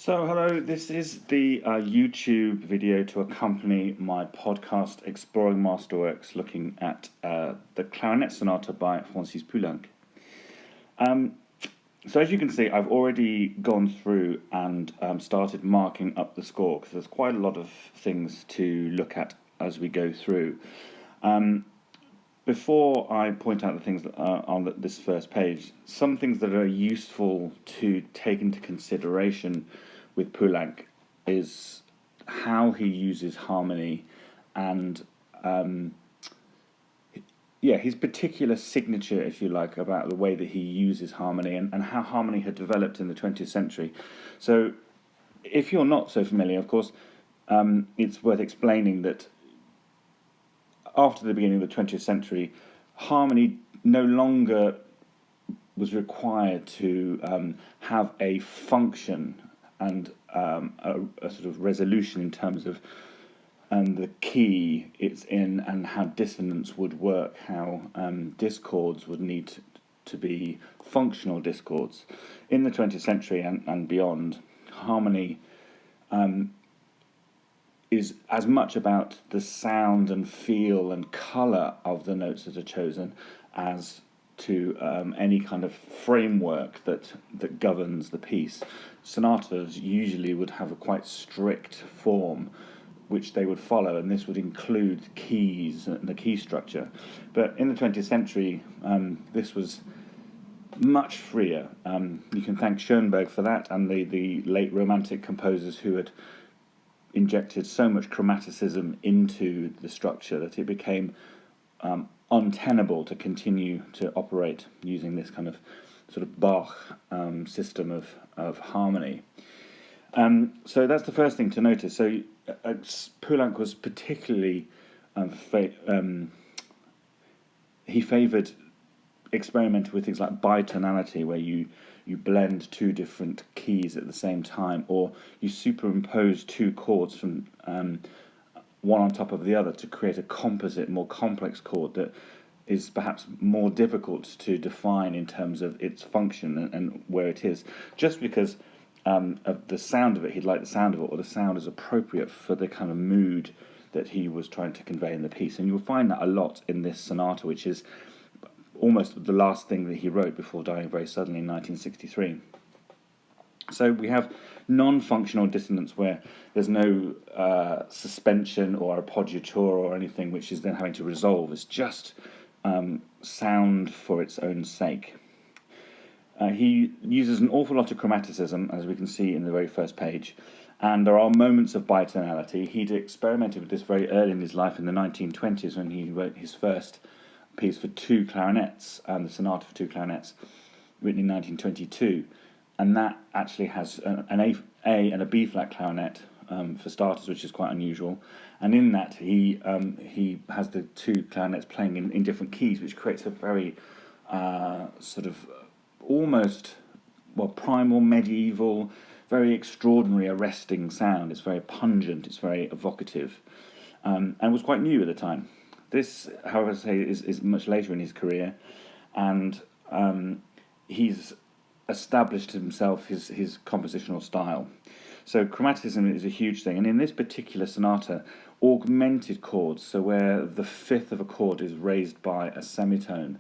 So, hello, this is the YouTube video to accompany my podcast, Exploring Masterworks, looking at the Clarinet Sonata by Francis Poulenc. So as you can see, I've already gone through and started marking up the score, because there's quite a lot of things to look at as we go through. Before I point out the things that are on this first page, some things that are useful to take into consideration with Poulenc is how he uses harmony and his particular signature, if you like, about the way that he uses harmony and how harmony had developed in the 20th century. So if you're not so familiar, of course, it's worth explaining that after the beginning of the 20th century, harmony no longer was required to have a function and a sort of resolution in terms of the key it's in and how dissonance would work, how discords would need to be functional discords. In the 20th century and beyond, harmony is as much about the sound and feel and colour of the notes that are chosen as to any kind of framework that governs the piece. Sonatas usually would have a quite strict form which they would follow, and this would include keys and the key structure. But in the 20th century, this was much freer. You can thank Schoenberg for that, and the late Romantic composers who had injected so much chromaticism into the structure that it became untenable to continue to operate using this kind of sort of Bach system of harmony. So that's the first thing to notice. So Poulenc was particularly he favoured experimenting with things like bitonality, where you blend two different keys at the same time, or you superimpose two chords from one on top of the other to create a composite, more complex chord that is perhaps more difficult to define in terms of its function and where it is, just because of the sound of it. He'd like the sound of it, or the sound is appropriate for the kind of mood that he was trying to convey in the piece. And you'll find that a lot in this sonata, which is almost the last thing that he wrote before dying very suddenly in 1963. So we have non-functional dissonance where there's no suspension or appoggiatura or anything which is then having to resolve. It's just sound for its own sake. He uses an awful lot of chromaticism, as we can see in the very first page, and there are moments of bitonality. He'd experimented with this very early in his life in the 1920s when he wrote his first piece for two clarinets, the Sonata for two clarinets, written in 1922, and that actually has an A and a B flat clarinet for starters, which is quite unusual. And in that he has the two clarinets playing in different keys, which creates a very sort of almost primal, medieval, very extraordinary, arresting sound. It's very pungent, it's very evocative, and was quite new at the time. This, however, I say, is much later in his career, and he's established himself his compositional style. So chromaticism is a huge thing, and in this particular sonata, augmented chords, so where the fifth of a chord is raised by a semitone,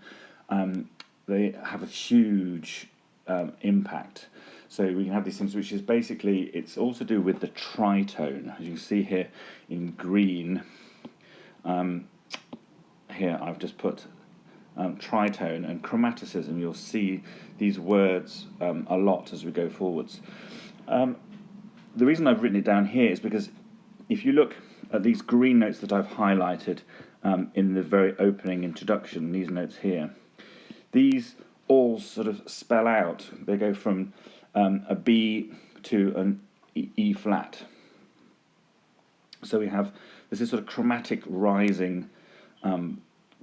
they have a huge impact. So we can have these things, which is basically, it's all to do with the tritone. As you can see here in green, here I've just put tritone and chromaticism. You'll see these words a lot as we go forwards. The reason I've written it down here is because if you look at these green notes that I've highlighted in the very opening introduction, these notes here, these all sort of spell out. They go from a B to an E flat. So we have this sort of chromatic rising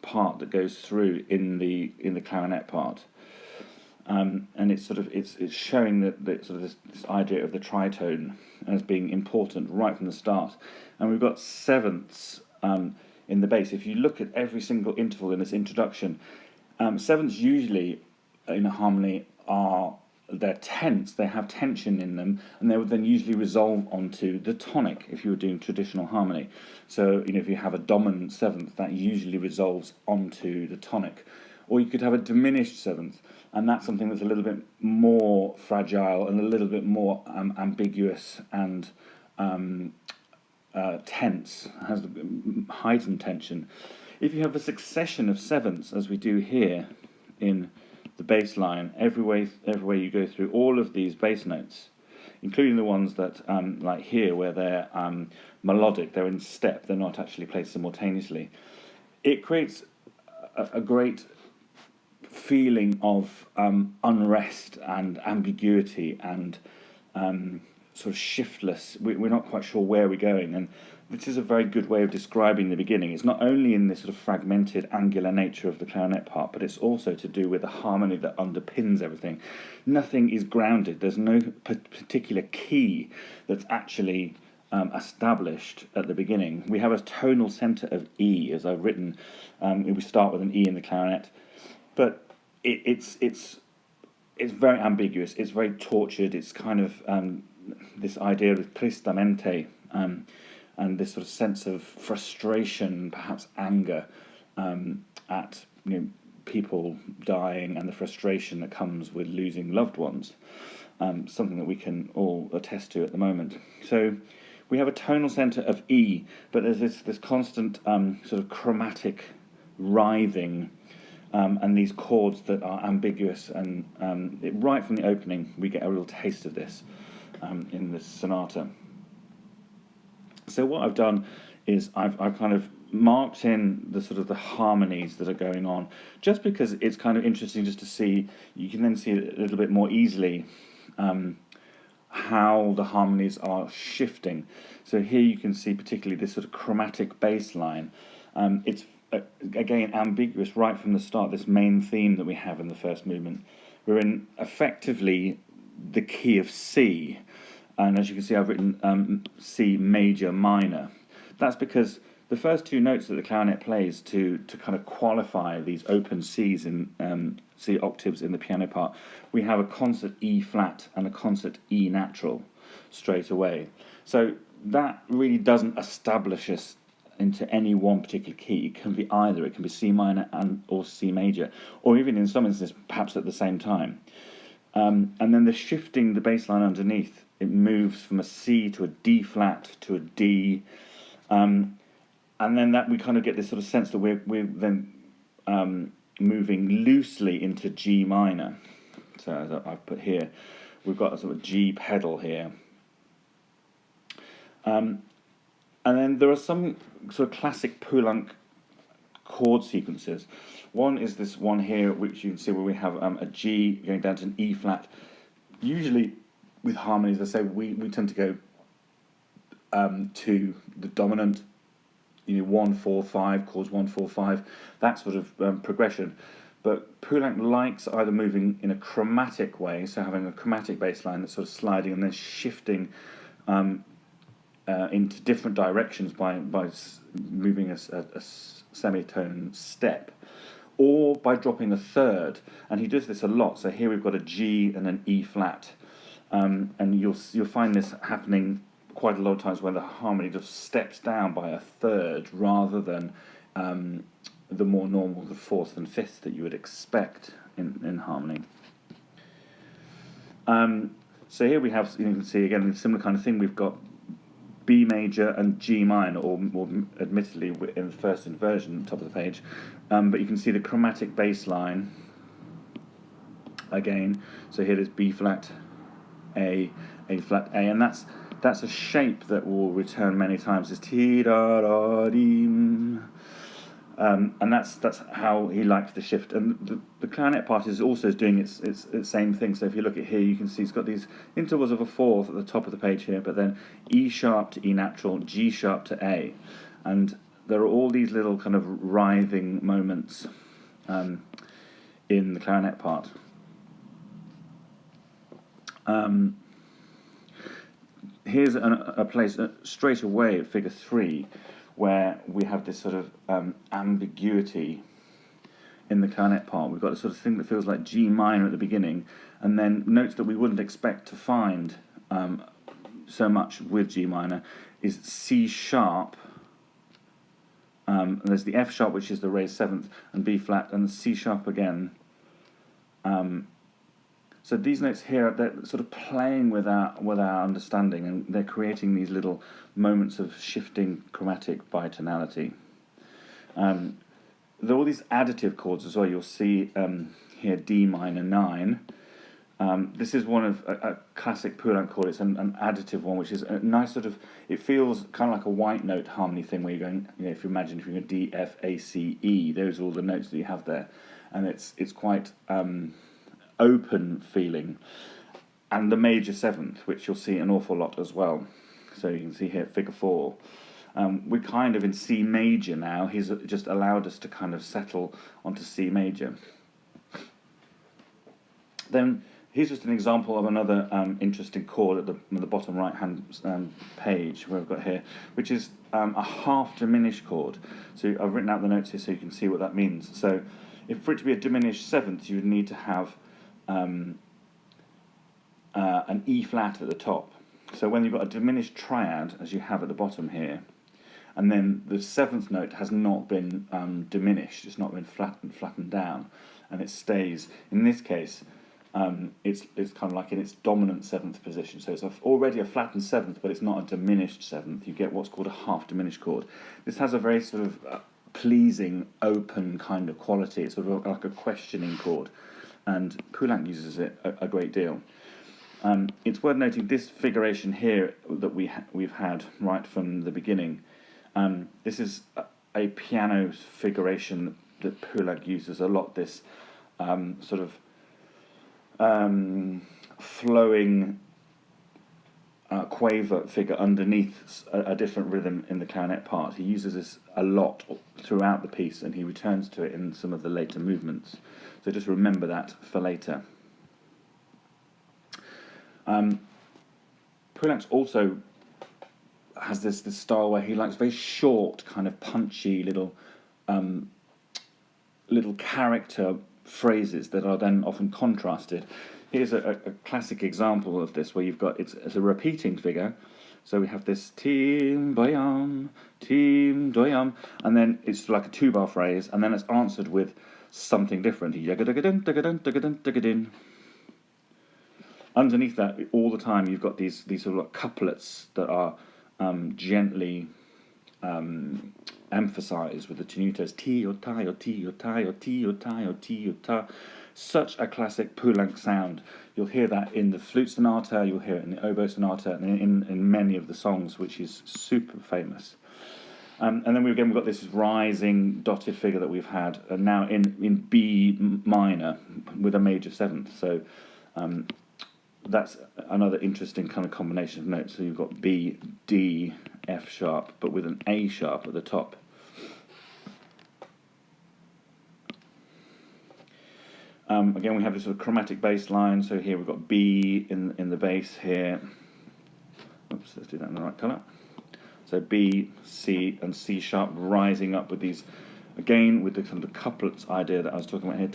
part that goes through in the clarinet part, and it's sort of it's showing that sort of this idea of the tritone as being important right from the start. And we've got sevenths in the bass. If you look at every single interval in this introduction, sevenths usually in a harmony are they're tense, they have tension in them, and they would then usually resolve onto the tonic if you were doing traditional harmony. So, if you have a dominant seventh, that usually resolves onto the tonic. Or you could have a diminished seventh, and that's something that's a little bit more fragile and a little bit more ambiguous and tense, has heightened tension. If you have a succession of sevenths, as we do here in the bass line, everywhere you go through all of these bass notes, including the ones that, like here, where they're melodic, they're in step, they're not actually played simultaneously, it creates a great feeling of unrest and ambiguity and sort of shiftless. We're not quite sure where we're going, and this is a very good way of describing the beginning. It's not only in this sort of fragmented, angular nature of the clarinet part, but it's also to do with the harmony that underpins everything. Nothing is grounded. There's no particular key that's actually established at the beginning. We have a tonal centre of E, as I've written. We start with an E in the clarinet, but it's very ambiguous. It's very tortured. It's kind of this idea of tristamente, and this sort of sense of frustration, perhaps anger, at people dying and the frustration that comes with losing loved ones. Something that we can all attest to at the moment. So we have a tonal centre of E, but there's this constant sort of chromatic writhing, and these chords that are ambiguous, and right from the opening we get a real taste of this in this sonata. So what I've done is I've kind of marked in the sort of the harmonies that are going on, just because it's kind of interesting just to see. You can then see a little bit more easily how the harmonies are shifting. So here you can see particularly this sort of chromatic bass line. It's again ambiguous right from the start, this main theme that we have in the first movement. We're in effectively the key of C, and as you can see I've written C major minor. That's because the first two notes that the clarinet plays to kind of qualify these open Cs in C octaves in the piano part, we have a concert E flat and a concert E natural straight away. So that really doesn't establish us into any one particular key. It can be either. It can be C minor or C major, or even in some instances perhaps at the same time. And then the shifting the bass line underneath, it moves from a C to a D flat to a D, and then that we kind of get this sort of sense that we're then moving loosely into G minor. So as I've put here, we've got a sort of G pedal here. And then there are some sort of classic Poulenc chord sequences. One is this one here, which you can see where we have a G going down to an E flat. Usually with harmonies, I say we tend to go to the dominant, 1, 4, 5, chords 1, 4, 5, that sort of progression. But Poulenc likes either moving in a chromatic way, so having a chromatic bass line that's sort of sliding and then shifting into different directions by moving a semitone step, or by dropping a third, and he does this a lot. So here we've got a G and an E flat, and you'll find this happening quite a lot of times where the harmony just steps down by a third rather than the more normal, the fourth and fifth that you would expect in harmony. So here we have, you can see again a similar kind of thing. We've got B major and G minor, or more admittedly in the first inversion, top of the page, but you can see the chromatic bass line again. So here is B flat, A flat, A, and that's a shape that will return many times. It's T da da dee, and that's how he likes the shift. And the clarinet part is also doing its same thing. So if you look at here, you can see it's got these intervals of a fourth at the top of the page here, but then E sharp to E natural, G sharp to A, and there are all these little kind of writhing moments in the clarinet part. Here's a place straight away at figure 3 where we have this sort of ambiguity in the clarinet part. We've got a sort of thing that feels like G minor at the beginning, and then notes that we wouldn't expect to find so much with G minor is C sharp. And there's the F sharp, which is the raised seventh, and B flat, and C sharp again. So these notes here, they're sort of playing with our understanding, and they're creating these little moments of shifting chromatic bitonality. There are all these additive chords as well. You'll see here D minor 9. This is one of a classic Poulenc chord. It's an additive one, which is a nice sort of, it feels kind of like a white note harmony thing where you're going, if you imagine if you're going D, F, A, C, E, those are all the notes that you have there. And it's quite open feeling. And the major seventh, which you'll see an awful lot as well. So you can see here, figure 4. We're kind of in C major now. He's just allowed us to kind of settle onto C major. Then here's just an example of another interesting chord at the bottom right-hand page where we've got here, which is a half diminished chord. So I've written out the notes here so you can see what that means. So if for it to be a diminished seventh, you would need to have an E flat at the top. So when you've got a diminished triad, as you have at the bottom here, and then the seventh note has not been diminished, it's not been flattened down, and it stays, in this case, it's kind of like in its dominant seventh position. So it's already a flattened seventh, but it's not a diminished seventh. You get what's called a half diminished chord. This has a very sort of pleasing, open kind of quality. It's sort of like a questioning chord, and Poulenc uses it a great deal. It's worth noting this figuration here that we've had right from the beginning. This is a piano figuration that Poulenc uses a lot. This sort of flowing quaver figure underneath a different rhythm in the clarinet part. He uses this a lot throughout the piece, and he returns to it in some of the later movements. So just remember that for later. Poulenc also has this style where he likes very short, kind of punchy little character phrases that are then often contrasted. Here's a classic example of this where you've got it's a repeating figure. So we have this tim doyam, and then it's like a 2-bar phrase, and then it's answered with something different. Underneath that, all the time, you've got these sort of like couplets that are gently emphasized with the tenutos, ti o ta o ti o ta o ti o ta o ti o ta. Such a classic Poulenc sound. You'll hear that in the Flute Sonata, you'll hear it in the Oboe Sonata, and in many of the songs, which is super famous. And then we've got this rising dotted figure that we've had, and now in B minor with a major seventh. So that's another interesting kind of combination of notes. So you've got B, D, F sharp, but with an A sharp at the top. Again, we have this sort of chromatic bass line. So here we've got B in the bass here. Oops, let's do that in the right colour. So B, C, and C sharp rising up with these, again, with the kind of couplets idea that I was talking about here.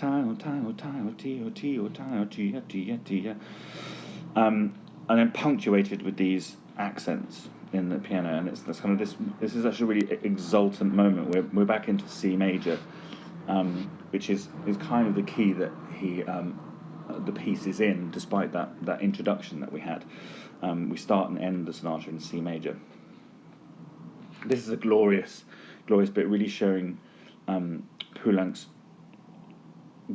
And then punctuated with these accents in the piano, and that's kind of this is actually a really exultant moment. We're back into C major, which is kind of the key that the piece is in, despite that introduction that we had. We start and end the sonata in C major. This is a glorious bit, really showing Poulenc's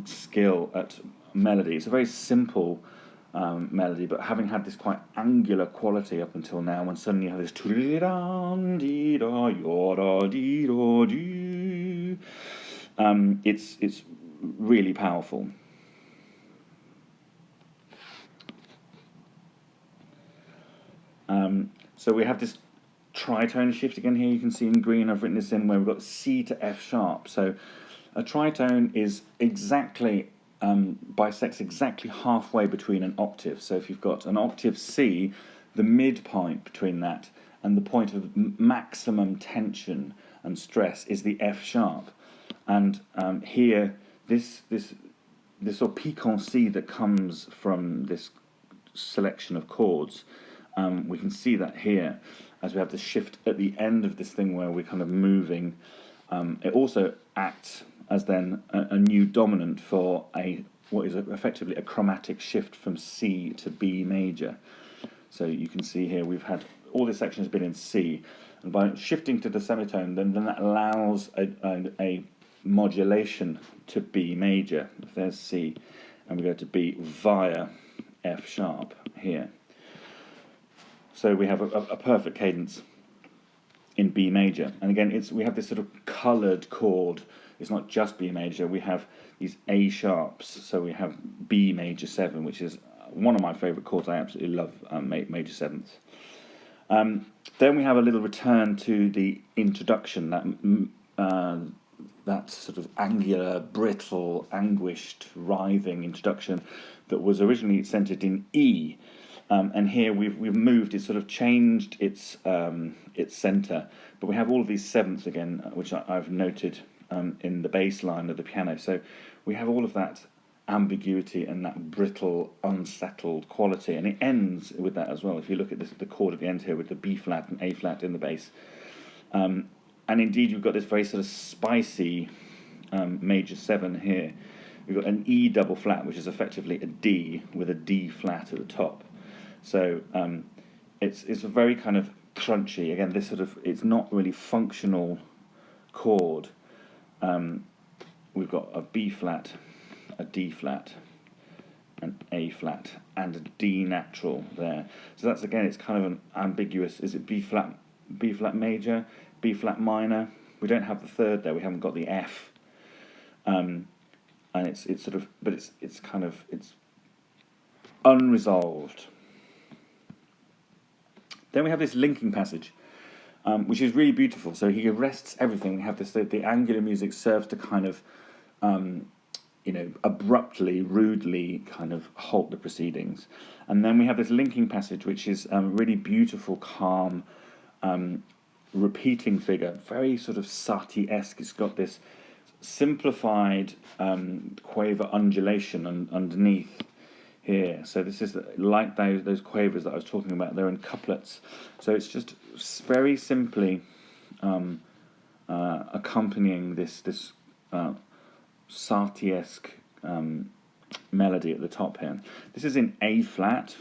skill at melody. It's a very simple melody, but having had this quite angular quality up until now, when suddenly you have this it's really powerful. So we have this tritone shift again here. You can see in green, I've written this in where we've got C to F sharp. So a tritone is exactly bisects exactly halfway between an octave. So if you've got an octave C, the midpoint between that and the point of maximum tension and stress is the F sharp. And here this sort of piquancy that comes from this selection of chords. We can see that here as we have the shift at the end of this thing where we're kind of moving. It also acts as then a new dominant for what is effectively a chromatic shift from C to B major. So you can see here we've had all this section has been in C, and by shifting to the semitone, then that allows a modulation to B major. If there's C, and we go to B via F sharp here. So we have a perfect cadence in B major. And again, we have this sort of coloured chord. It's not just B major. We have these A sharps. So we have B major 7, which is one of my favourite chords. I absolutely love major 7th. Then we have a little return to the introduction, that sort of angular, brittle, anguished, writhing introduction that was originally centred in E. And here we've moved. It's sort of changed its centre, but we have all of these sevenths again, which I've noted in the bass line of the piano. So we have all of that ambiguity and that brittle, unsettled quality, and it ends with that as well. If you look at the chord at the end here with the B flat and A flat in the bass, and indeed you've got this very sort of spicy major 7 here. We've got an E double flat, which is effectively a D with a D flat at the top. So it's a very kind of crunchy. Again, this sort of, it's not really functional chord. We've got a B flat, a D flat, an A flat, and a D natural there. So that's, again, it's kind of an ambiguous. Is it B flat major, B flat minor? We don't have the third there. We haven't got the F. And it's sort of, but it's kind of, it's unresolved. Then we have this linking passage, which is really beautiful. So he arrests everything. We have this, the angular music serves to kind of, abruptly, rudely kind of halt the proceedings. And then we have this linking passage, which is really beautiful, calm, repeating figure, very sort of Satie-esque. It's got this simplified quaver undulation underneath here. So this is like those quavers that I was talking about. They're in couplets. So it's just very simply accompanying this Satie-esque melody at the top here. This is in A flat,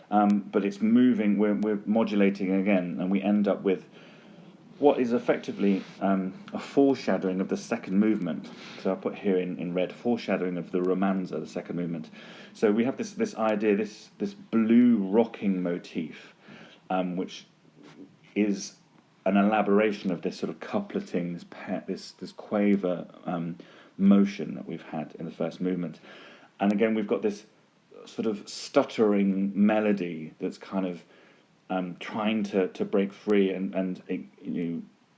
but it's moving. We're modulating again, and we end up with what is effectively a foreshadowing of the second movement. So I put here in red, foreshadowing of the romanza, the second movement. So we have this idea, this blue rocking motif, which is an elaboration of this sort of coupleting, this quaver motion that we've had in the first movement. And again, we've got this sort of stuttering melody that's kind of trying to break free, and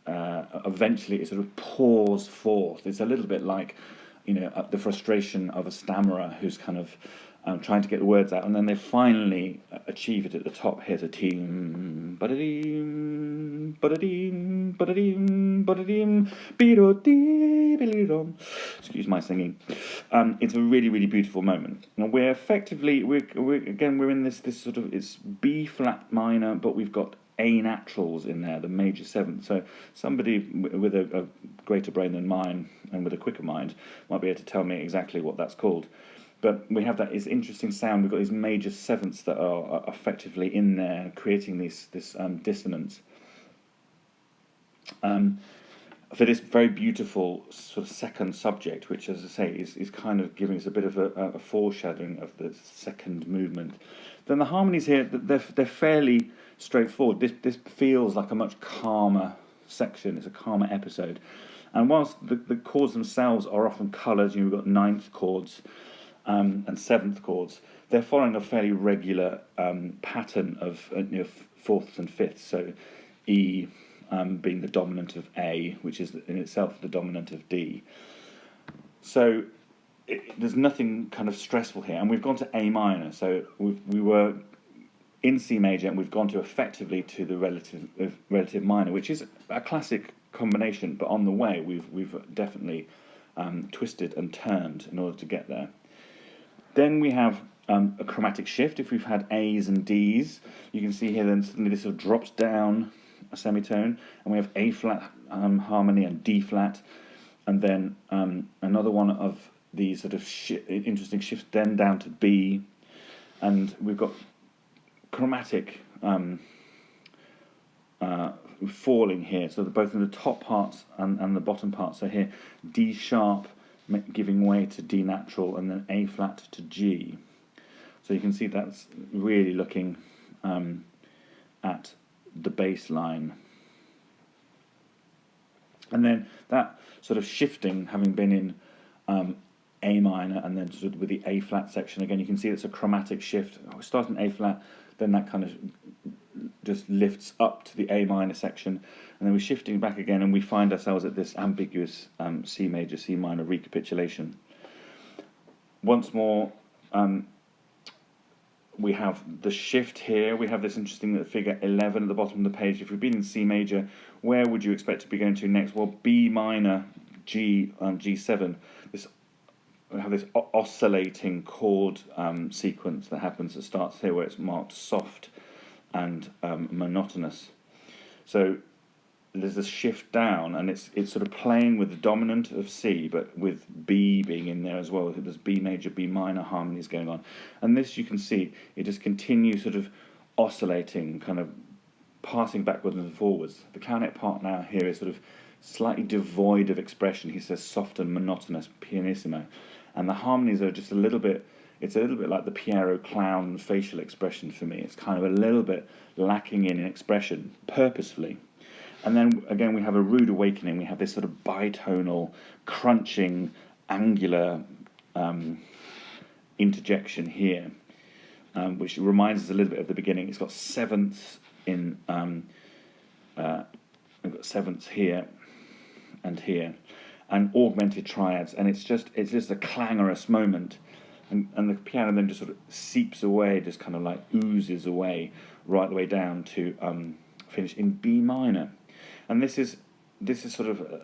eventually it sort of pours forth. It's a little bit like, the frustration of a stammerer who's kind of trying to get the words out, and then they finally achieve it at the top. Here's a team, ba-da-deem, ba-da-deem, ba-da-deem, ba-da-deem, be-do-dee-be-dee-dum. Excuse my singing. It's a really, really beautiful moment. And we're effectively, we're in this sort of, it's B flat minor, but we've got A naturals in there, the major 7th. So somebody with a greater brain than mine and with a quicker mind might be able to tell me exactly what that's called. But we have that is interesting sound. We've got these major 7ths that are effectively in there, creating this dissonance. For this very beautiful sort of second subject, which, as I say, is kind of giving us a bit of a foreshadowing of the second movement. Then the harmonies here, they're fairly straightforward. This feels like a much calmer section. It's a calmer episode. And whilst the chords themselves are often coloured, we've got 9th chords, and 7th chords, they're following a fairly regular pattern of 4ths and 5ths. So E being the dominant of A, which is in itself the dominant of D. So there's nothing kind of stressful here. And we've gone to A minor. So we were in C major, and we've gone to effectively to the relative minor, which is a classic combination. But on the way, we've definitely twisted and turned in order to get there. Then we have a chromatic shift. If we've had A's and D's, you can see here then suddenly this sort of drops down a semitone, and we have A flat harmony and D flat, and then another one of these sort of interesting shifts then down to B, and we've got chromatic falling here, so that both in the top parts and the bottom parts. So here, D sharp giving way to D natural, and then A flat to G. So you can see that's really looking at the bass line. And then that sort of shifting, having been in A minor and then sort of with the A flat section, again you can see it's a chromatic shift. We start in A flat, then that kind of just lifts up to the A minor section, and then we're shifting back again, and we find ourselves at this ambiguous C major, C minor recapitulation. Once more, we have the shift here. We have this interesting figure 11 at the bottom of the page. If we've been in C major, where would you expect to be going to next? Well, B minor, G, G7. We have this oscillating chord sequence that happens that starts here, where it's marked soft and monotonous. So there's a shift down, and it's sort of playing with the dominant of C, but with B being in there as well. There's B major, B minor harmonies going on, and this you can see it just continues sort of oscillating, kind of passing backwards and forwards. The clarinet part now here is sort of slightly devoid of expression. He says soft and monotonous, pianissimo, and the harmonies are just a little bit. It's a little bit like the Piero clown facial expression for me. It's kind of a little bit lacking in expression, purposefully. And then, again, we have a rude awakening. We have this sort of bitonal, crunching, angular interjection here, which reminds us a little bit of the beginning. It's got sevenths in... we've got sevenths here and here, and augmented triads. And it's just a clangorous moment. And the piano then just sort of seeps away, just kind of like oozes away, right the way down to finish in B minor. And this is sort of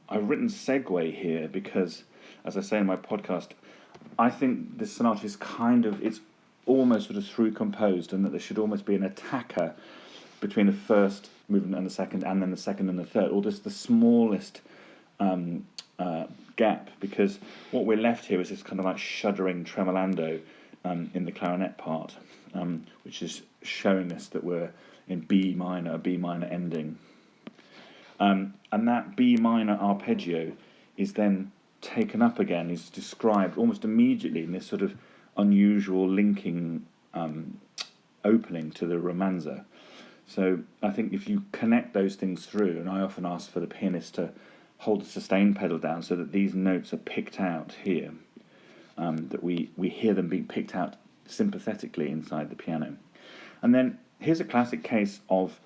I've written segue here because, as I say in my podcast, I think this sonata is it's almost sort of through composed, and that there should almost be an attacker between the first movement and the second, and then the second and the third, or just the smallest gap, because what we're left here is this kind of like shuddering tremolando in the clarinet part, which is showing us that we're in B minor ending. And that B minor arpeggio is then taken up again, is described almost immediately in this sort of unusual linking opening to the romanza. So I think if you connect those things through, and I often ask for the pianist to hold the sustain pedal down so that these notes are picked out here, that we hear them being picked out sympathetically inside the piano. And then here's a classic case of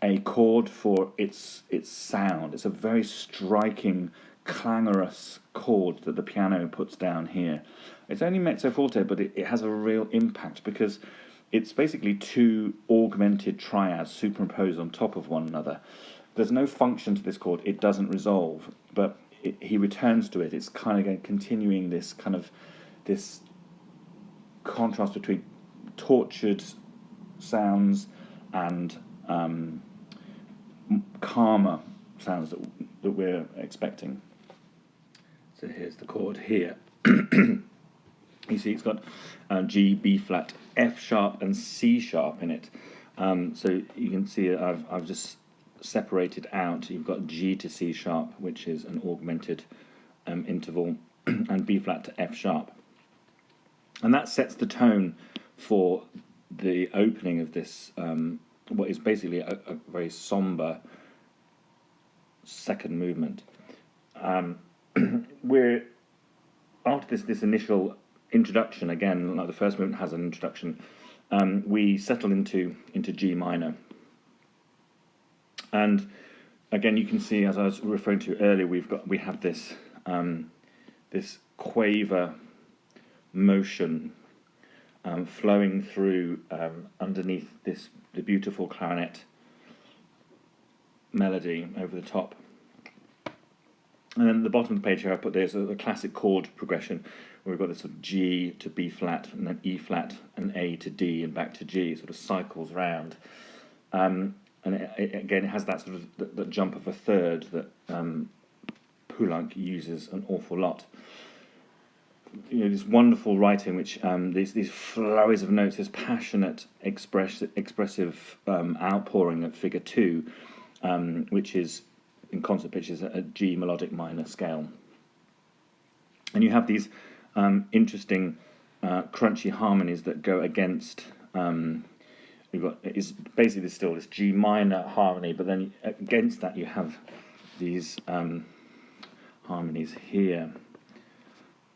a chord for its sound. It's a very striking, clangorous chord that the piano puts down here. It's only mezzo forte, but it has a real impact because it's basically two augmented triads superimposed on top of one another. There's no function to this chord. It doesn't resolve, but he returns to it. It's kind of again continuing this kind of this contrast between tortured sounds and calmer sounds that we're expecting. So here's the chord here. You see it's got G, B flat, F sharp and C sharp in it. So you can see I've just separated out. You've got G to C sharp, which is an augmented interval, and B flat to F sharp. And that sets the tone for the opening of this, what is basically a very somber second movement. We're after this initial introduction, again, like the first movement has an introduction, we settle into G minor. And again, you can see, as I was referring to earlier, we have this this quaver motion flowing through underneath the beautiful clarinet melody over the top. And then at the bottom of the page here, I put there's a classic chord progression where we've got this sort of G to B flat, and then E flat, and A to D, and back to G. It sort of cycles round. And again, it has that sort of that jump of a third that Poulenc uses an awful lot. You know, this wonderful writing, which these flurries of notes, this passionate, expressive outpouring of Figure 2, which is in concert pitch is a G melodic minor scale, and you have these interesting crunchy harmonies that go against. You've got is basically still this G minor harmony, but then against that you have these harmonies here.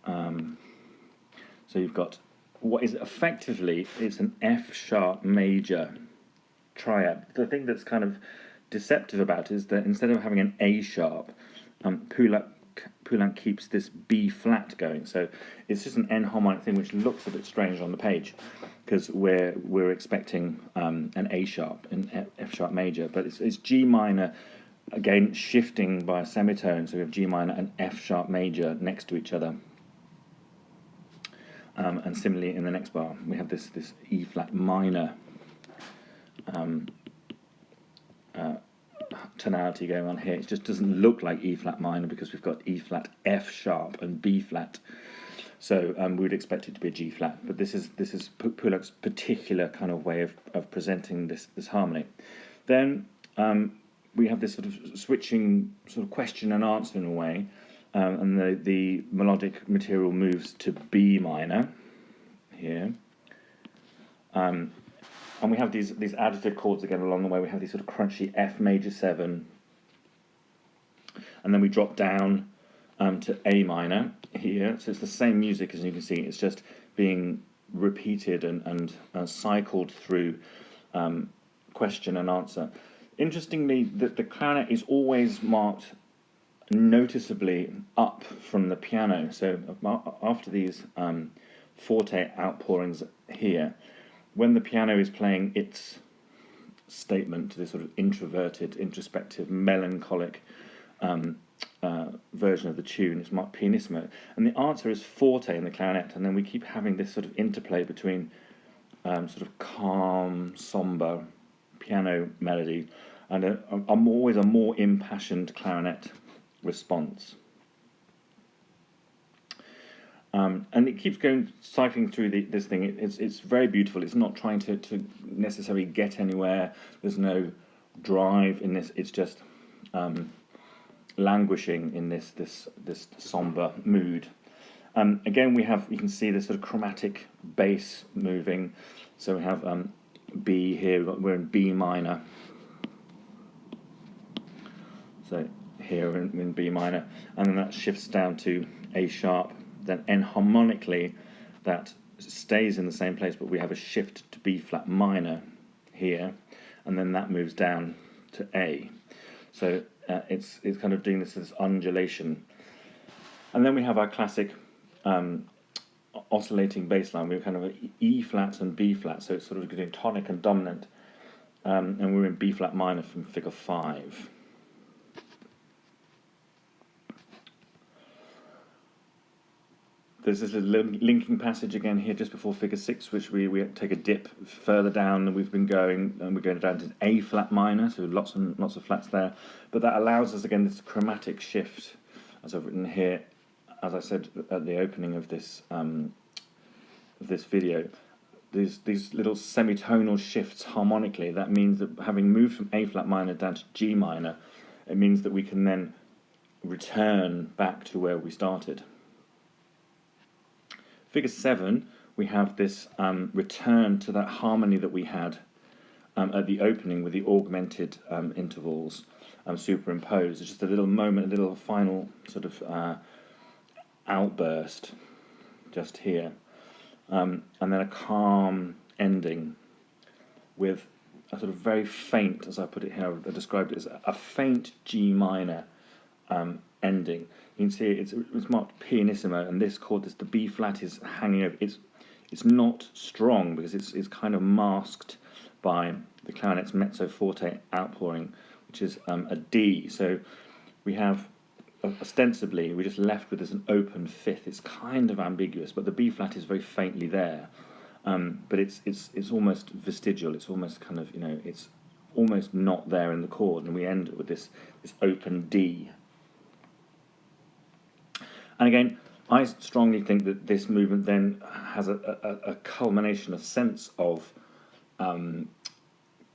So you've got what is effectively it's an F sharp major triad. The thing that's kind of deceptive about it is that instead of having an A sharp, Poulenc keeps this B flat going. So it's just an N harmonic thing, which looks a bit strange on the page because we're expecting an A sharp, an F sharp major, but it's G minor. Again, shifting by a semitone, so we have G minor and F sharp major next to each other. And similarly, in the next bar, we have this E flat minor tonality going on here. It just doesn't look like E flat minor because we've got E flat, F sharp, and B flat. So we would expect it to be a G flat, but this is Poulenc's particular kind of way of presenting this harmony. Then we have this sort of switching sort of question and answer in a way, and the melodic material moves to B minor here. And we have these additive chords again along the way. We have these sort of crunchy F major 7, and then we drop down to A minor here. So it's the same music, as you can see. It's just being repeated and cycled through question and answer. Interestingly, the clarinet is always marked noticeably up from the piano. So after these forte outpourings here, when the piano is playing its statement, this sort of introverted, introspective, melancholic version of the tune, it's marked pianissimo, and the answer is forte in the clarinet, and then we keep having this sort of interplay between sort of calm, somber piano melody and always a more impassioned clarinet response. And it keeps going, cycling through this thing. It's very beautiful. It's not trying to necessarily get anywhere. There's no drive in this. It's just languishing in this somber mood. Again, you can see this sort of chromatic bass moving. So we have B here. We're in B minor. So here we're in B minor, and then that shifts down to A sharp. Then enharmonically, that stays in the same place, but we have a shift to B flat minor here, and then that moves down to A. So it's kind of doing this undulation. And then we have our classic oscillating bass line. We're kind of E flat and B flat, so it's sort of doing tonic and dominant, and we're in B flat minor from Figure 5. There's this little linking passage again here just before Figure 6, which we take a dip further down than we've been going, and we're going down to A flat minor, so lots of flats there. But that allows us again this chromatic shift, as I've written here, as I said at the opening of this video. These little semitonal shifts harmonically. That means that having moved from A flat minor down to G minor, it means that we can then return back to where we started. Figure 7, we have this return to that harmony that we had at the opening with the augmented intervals superimposed. It's just a little moment, a little final sort of outburst just here. And then a calm ending with a sort of very faint, as I put it here, I described it as a faint G minor ending. You can see it's marked pianissimo, and this chord, the B flat, is hanging over. It's not strong because it's kind of masked by the clarinet's mezzo forte outpouring, which is a D. So we have ostensibly we're just left with as an open fifth. It's kind of ambiguous, but the B flat is very faintly there. But it's almost vestigial. It's almost kind of, it's almost not there in the chord, and we end with this open D. And again, I strongly think that this movement then has a culmination, a sense of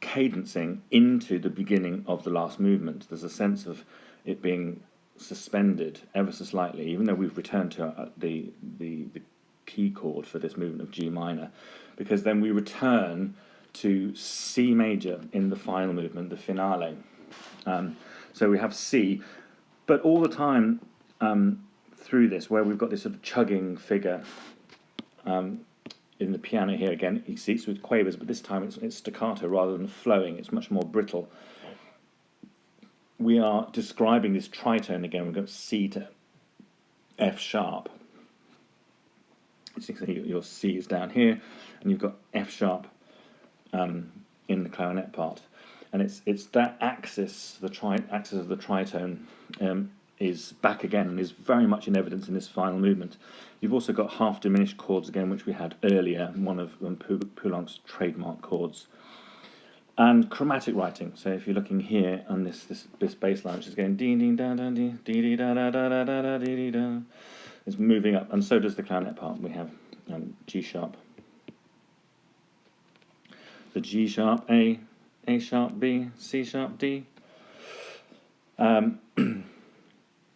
cadencing into the beginning of the last movement. There's a sense of it being suspended ever so slightly, even though we've returned to the key chord for this movement of G minor, because then we return to C major in the final movement, the finale. So we have C, but all the time through this, where we've got this sort of chugging figure in the piano here again, you see it's with quavers, but this time it's staccato rather than flowing. It's much more brittle. We are describing this tritone again. We've got C to F sharp. So your C is down here, and you've got F sharp in the clarinet part, and it's that axis, the axis of the tritone, is back again and is very much in evidence in this final movement. You've also got half diminished chords again, which we had earlier, one of Poulenc's trademark chords, and chromatic writing. So if you're looking here on this bass line, which is going dee dee da da dee dee da da da da da da dee dee da. It's moving up, and so does the clarinet part. We have G sharp, the G sharp, A sharp, B, C sharp, D.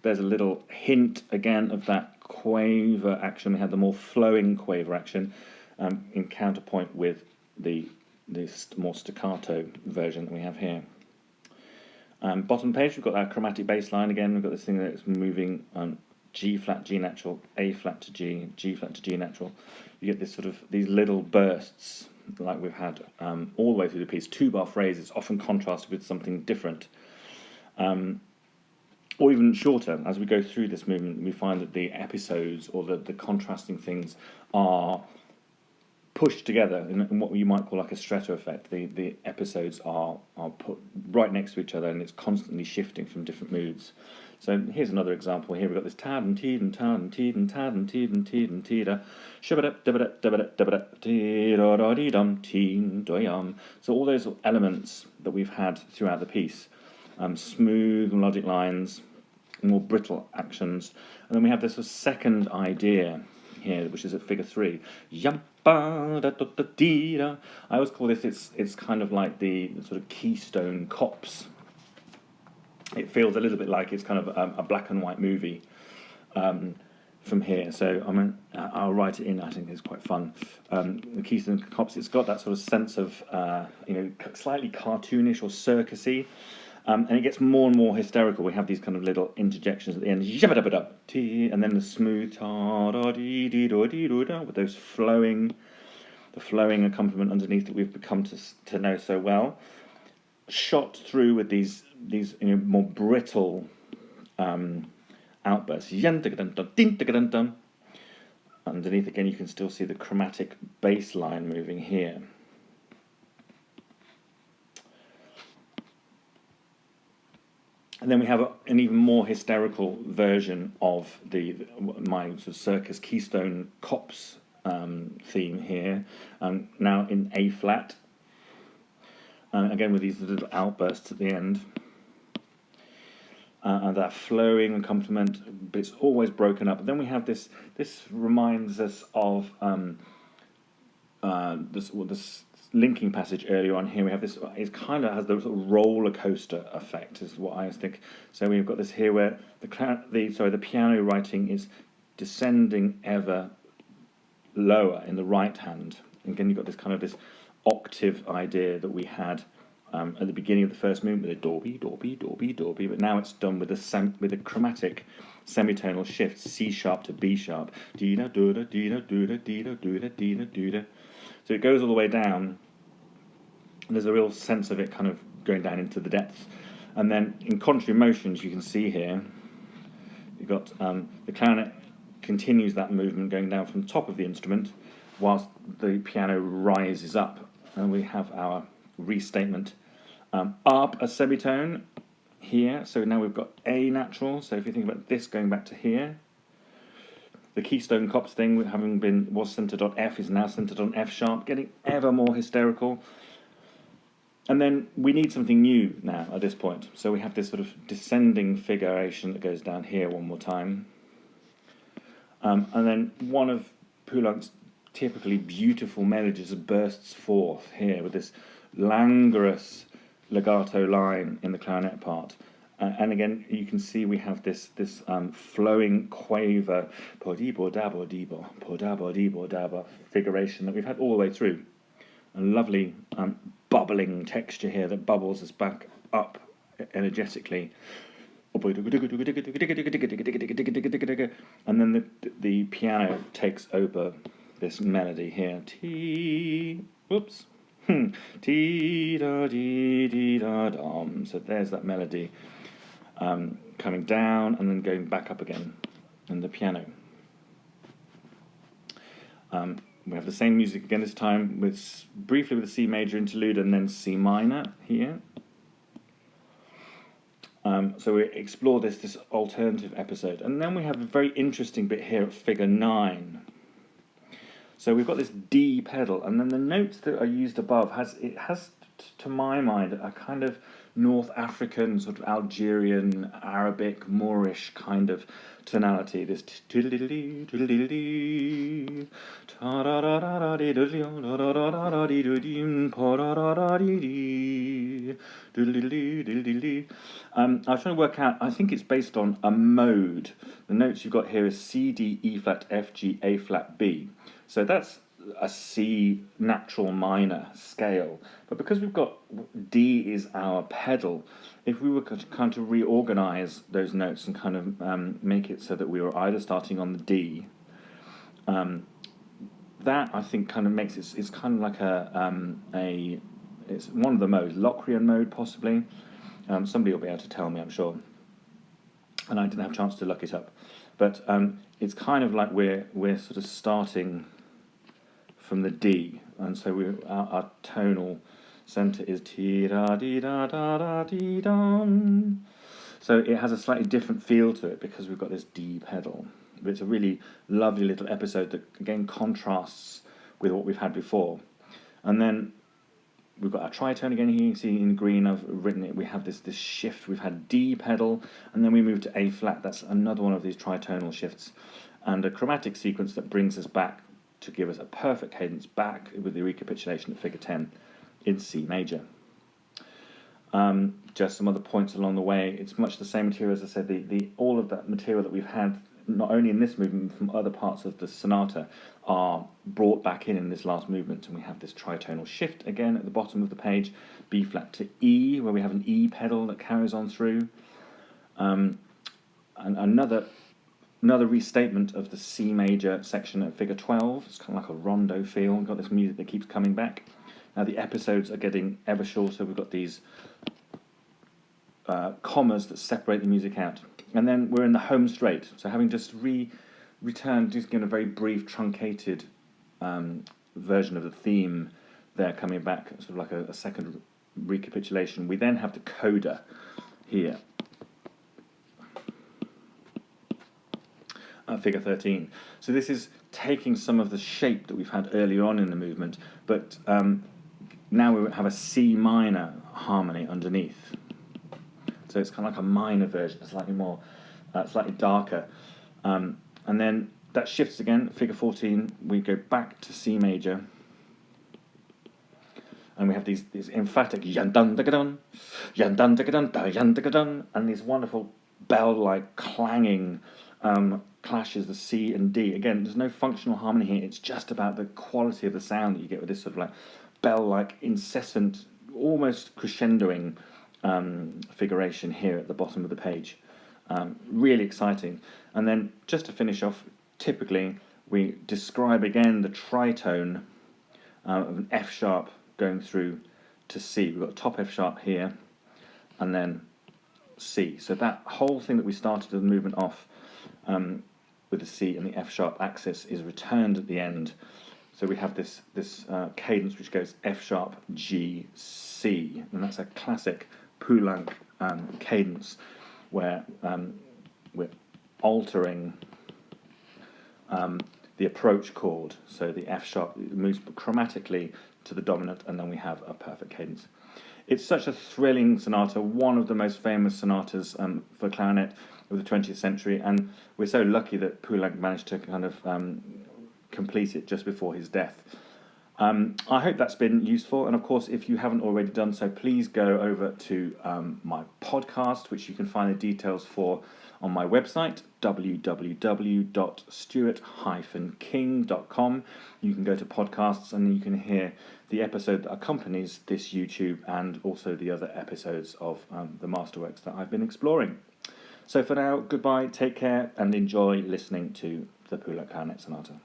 There's a little hint again of that quaver action. We had the more flowing quaver action in counterpoint with the more staccato version that we have here. Bottom page, we've got that chromatic bass line again. We've got this thing that's moving G flat, G natural, A flat to G, G flat to G natural. You get this sort of these little bursts like we've had all the way through the piece. 2-bar phrases, often contrasted with something different. Or even shorter. As we go through this movement, we find that the episodes or the contrasting things are pushed together in what you might call like a stretto effect. The episodes are put right next to each other, and it's constantly shifting from different moods. So here's another example. Here we've got this tad and teed and tad and teed and tad and teed and teed and teeda. So all those elements that we've had throughout the piece, smooth melodic lines, more brittle actions, and then we have this second idea here, which is at figure 3. I always call this, it's kind of like the sort of keystone cops. It feels a little bit like it's kind of a black and white movie from here. So I'll write it in. I think it's quite fun. The keystone cops. It's got that sort of sense of slightly cartoonish or circusy. And it gets more and more hysterical. We have these kind of little interjections at the end, and then the smooth with those flowing accompaniment underneath that we've become to know so well, shot through with these more brittle outbursts. Underneath again, you can still see the chromatic bass line moving here. And then we have an even more hysterical version of my sort of circus keystone cops theme here, now in A flat, again with these little outbursts at the end, and that flowing accompaniment, but it's always broken up. But then we have this. This reminds us of this linking passage earlier on here. We have this. It kind of has the sort of roller coaster effect, is what I think. So we've got this here where the piano writing is descending ever lower in the right hand. And again, you've got this octave idea that we had at the beginning of the first movement with a dorby, dorby, dorby, dorby, but now it's done with a chromatic semitonal shift, C sharp to B sharp. Dee-da, doo-da, dee-da, doo-da, dee-da, doo-da, dee-da, doo-da. So it goes all the way down, and there's a real sense of it kind of going down into the depths. And then in contrary motions, you can see here, you've got the clarinet continues that movement going down from the top of the instrument, whilst the piano rises up. And we have our restatement up a semitone, here. So now we've got A natural. So if you think about this going back to here, the keystone cops thing, was centered on F, is now centered on F sharp, getting ever more hysterical. And then we need something new now at this point. So we have this sort of descending figuration that goes down here one more time. And then one of Poulenc's typically beautiful melodies bursts forth here with this languorous legato line in the clarinet part. And again, you can see we have this flowing quaver, po-dee-bo-da-bo-dee-bo, figuration that we've had all the way through. A lovely bubbling texture here that bubbles us back up energetically. And then the piano takes over this melody here. Whoops. Ti da dee dee da dum. So there's that melody coming down and then going back up again in the piano. We have the same music again this time, briefly with a C major interlude and then C minor here. So we explore this alternative episode, and then we have a very interesting bit here at figure 9. So we've got this D pedal, and then the notes that are used above has, to my mind, a kind of North African, sort of Algerian, Arabic, Moorish kind of tonality. This I was trying to work out, I think it's based on a mode. The notes you've got here is C, D, E flat, F, G, A flat, B. So that's a C natural minor scale. But because we've got D is our pedal, if we were to kind of reorganize those notes and kind of make it so that we were either starting on the D, that I think kind of makes it's kind of like it's one of the modes, Locrian mode possibly. Somebody will be able to tell me, I'm sure. And I didn't have a chance to look it up. But it's kind of like we're sort of starting from the D, and so our tonal center is ti da dee da da da dee dum. So it has a slightly different feel to it because we've got this D pedal. But it's a really lovely little episode that again contrasts with what we've had before. And then we've got our tritone again here. You can see in green I've written it. We have this shift. We've had D pedal, and then we move to A flat. That's another one of these tritonal shifts, and a chromatic sequence that brings us back to give us a perfect cadence back with the recapitulation at figure 10 in C major. Just some other points along the way. It's much the same material, as I said, all of that material that we've had, not only in this movement, from other parts of the sonata, are brought back in this last movement, and we have this tritonal shift again at the bottom of the page, B flat to E, where we have an E pedal that carries on through. And another restatement of the C major section at figure 12. It's kind of like a rondo feel. We've got this music that keeps coming back. Now the episodes are getting ever shorter. We've got these commas that separate the music out. And then we're in the home straight. So having just returned, just given a very brief, truncated version of the theme there coming back, sort of like a second recapitulation. We then have the coda here. Figure 13. So this is taking some of the shape that we've had earlier on in the movement, but now we have a C minor harmony underneath. So it's kind of like a minor version, slightly more, slightly darker. And then that shifts again, figure 14, we go back to C major, and we have these emphatic yan-dun-da-ga-dun, yan-dun-da-ga-dun, and these wonderful bell-like clanging clashes, the C and D. Again, there's no functional harmony here. It's just about the quality of the sound that you get with this sort of like bell-like, incessant, almost crescendoing figuration here at the bottom of the page. Really exciting. And then just to finish off, typically we describe again the tritone of an F sharp going through to C. We've got top F sharp here, and then C. So that whole thing that we started the movement off with the C and the F sharp axis is returned at the end. So we have this cadence which goes F sharp, G, C, and that's a classic Poulenc cadence where we're altering the approach chord. So the F sharp moves chromatically to the dominant, and then we have a perfect cadence. It's such a thrilling sonata, one of the most famous sonatas for clarinet of the 20th century, and we're so lucky that Poulenc managed to kind of complete it just before his death. I hope that's been useful, and of course, if you haven't already done so, please go over to my podcast, which you can find the details for on my website, www.stuart-king.com. You can go to podcasts and you can hear the episode that accompanies this YouTube and also the other episodes of the Masterworks that I've been exploring. So for now, goodbye, take care, and enjoy listening to the Poulenc Clarinet Sonata.